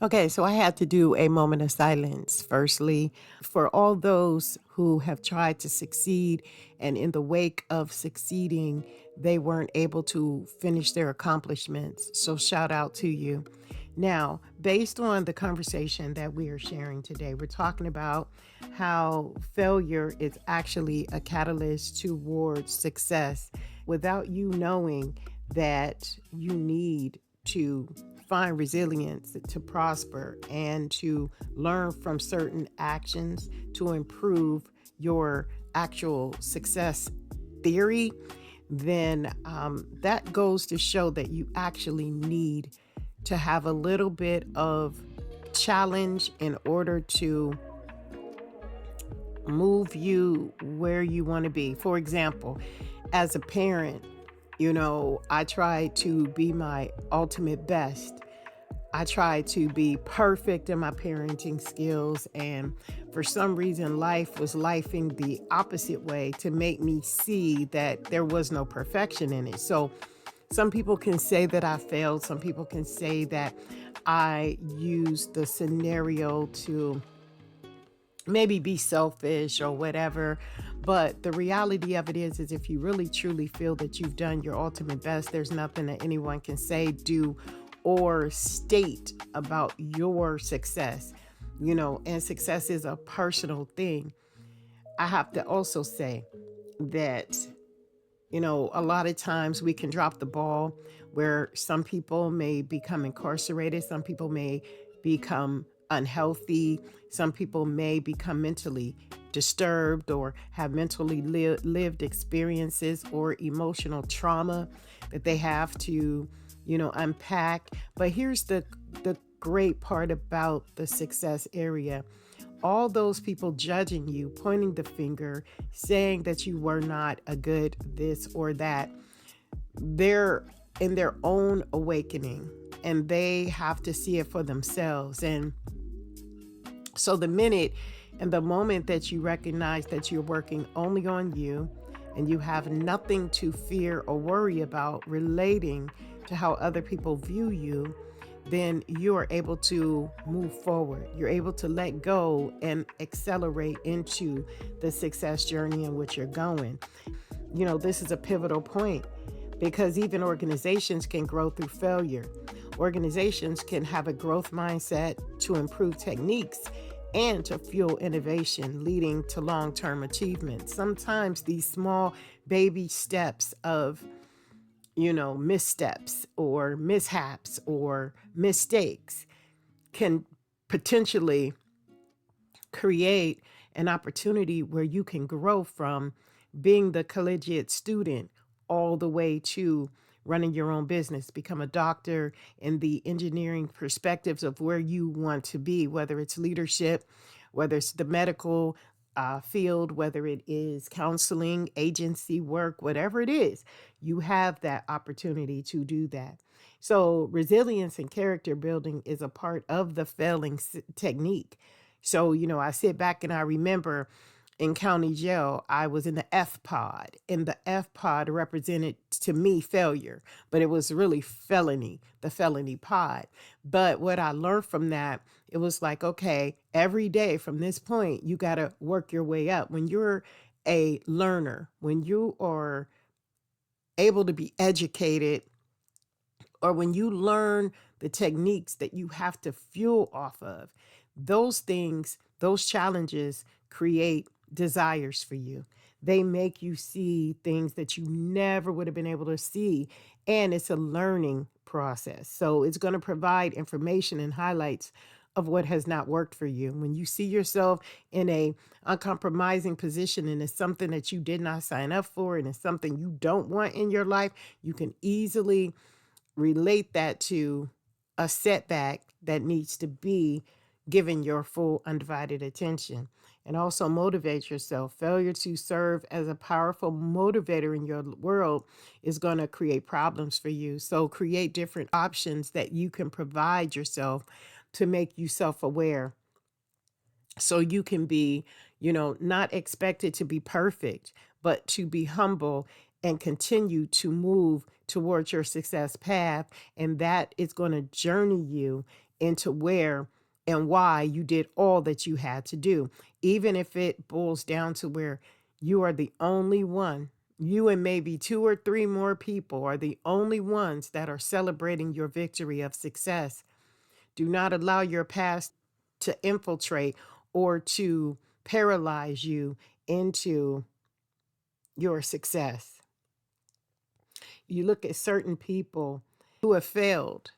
Okay, so I had to do a moment of silence, firstly, for all those who have tried to succeed, and in the wake of succeeding, they weren't able to finish their accomplishments. So, shout out to you. Now, based on the conversation that we are sharing today, we're talking about how failure is actually a catalyst towards success without you knowing that you need to find resilience to prosper and to learn from certain actions to improve your actual success theory, then that goes to show that you actually need to have a little bit of challenge in order to move you where you want to be. For example, as a parent, I try to be my ultimate best. I try to be perfect in my parenting skills. And for some reason, life was lifing the opposite way to make me see that there was no perfection in it. So some people can say that I failed. Some people can say that I used the scenario to maybe be selfish or whatever. But the reality of it is if you really truly feel that you've done your ultimate best, there's nothing that anyone can say, do, or state about your success. And success is a personal thing. I have to also say that a lot of times we can drop the ball where some people may become incarcerated, some people may become unhealthy, some people may become mentally disturbed or have mentally lived experiences or emotional trauma that they have to, unpack. But here's the great part about the success area: all those people judging you, pointing the finger, saying that you were not a good this or that, they're in their own awakening and they have to see it for themselves. And so the minute and the moment that you recognize that you're working only on you and you have nothing to fear or worry about relating to how other people view you, then you are able to move forward. You're able to let go and accelerate into the success journey in which you're going. This is a pivotal point because even organizations can grow through failure. Organizations can have a growth mindset to improve techniques and to fuel innovation, leading to long term achievement. Sometimes these small baby steps of missteps or mishaps or mistakes can potentially create an opportunity where you can grow from being the collegiate student all the way to running your own business, become a doctor in the engineering perspectives of where you want to be, whether it's leadership, whether it's the medical field, whether it is counseling, agency work, whatever it is, you have that opportunity to do that. So, resilience and character building is a part of the failing technique. So, I sit back and I remember in county jail, I was in the F pod, and the F pod represented to me failure, but it was really felony, the felony pod. But what I learned from that, it was like, okay, every day from this point, you got to work your way up. When you're a learner, when you are able to be educated, or when you learn the techniques that you have to fuel off of, those things, those challenges create desires for you. They make you see things that you never would have been able to see. And it's a learning process. So it's going to provide information and highlights of what has not worked for you. When you see yourself in a uncompromising position and it's something that you did not sign up for and it's something you don't want in your life, you can easily relate that to a setback that needs to be given your full undivided attention. And also motivate yourself. Failure to serve as a powerful motivator in your world is going to create problems for you. So create different options that you can provide yourself to make you self-aware, so you can be, not expected to be perfect, but to be humble and continue to move towards your success path. And that is going to journey you into where and why you did all that you had to do. Even if it boils down to where you are the only one, you and maybe two or three more people are the only ones that are celebrating your victory of success. Do not allow your past to infiltrate or to paralyze you into your success. You look at certain people who have failed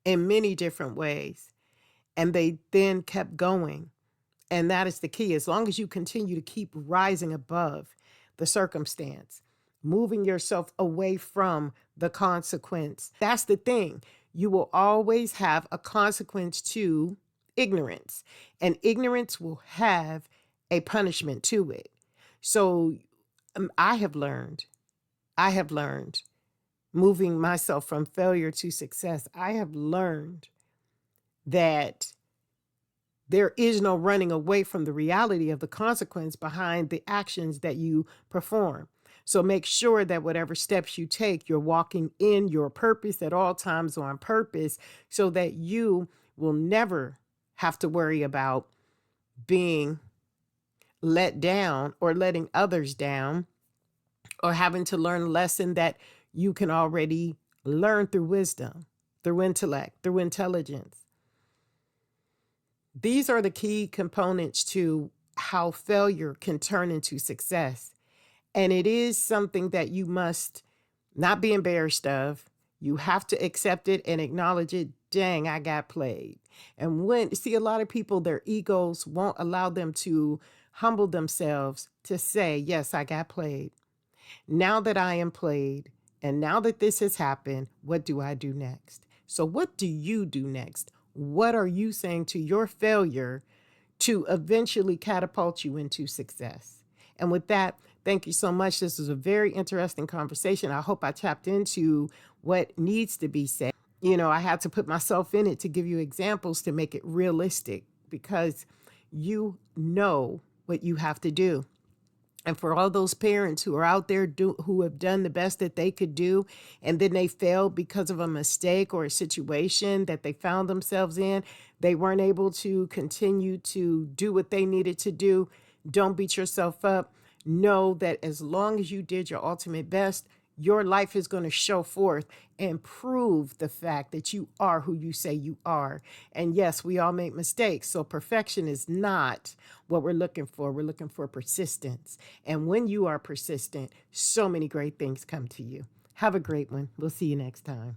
in many different ways, and they then kept going. And that is the key. As long as you continue to keep rising above the circumstance, moving yourself away from the consequence, that's the thing. You will always have a consequence to ignorance, and ignorance will have a punishment to it. So I have learned moving myself from failure to success. I have learned that there is no running away from the reality of the consequence behind the actions that you perform. So make sure that whatever steps you take, you're walking in your purpose at all times on purpose, so that you will never have to worry about being let down or letting others down, or having to learn a lesson that you can already learn through wisdom, through intellect, through intelligence. These are the key components to how failure can turn into success. And it is something that you must not be embarrassed of. You have to accept it and acknowledge it. Dang, I got played. And see, a lot of people, their egos won't allow them to humble themselves to say, yes, I got played. Now that I am played, and now that this has happened, what do I do next? So what do you do next? What are you saying to your failure to eventually catapult you into success? And with that, thank you so much. This was a very interesting conversation. I hope I tapped into what needs to be said. I had to put myself in it to give you examples to make it realistic, because you know what you have to do. And for all those parents who are out there who have done the best that they could do, and then they failed because of a mistake or a situation that they found themselves in, they weren't able to continue to do what they needed to do. Don't beat yourself up. Know that as long as you did your ultimate best, your life is going to show forth and prove the fact that you are who you say you are. And yes, we all make mistakes. So perfection is not what we're looking for. We're looking for persistence. And when you are persistent, so many great things come to you. Have a great one. We'll see you next time.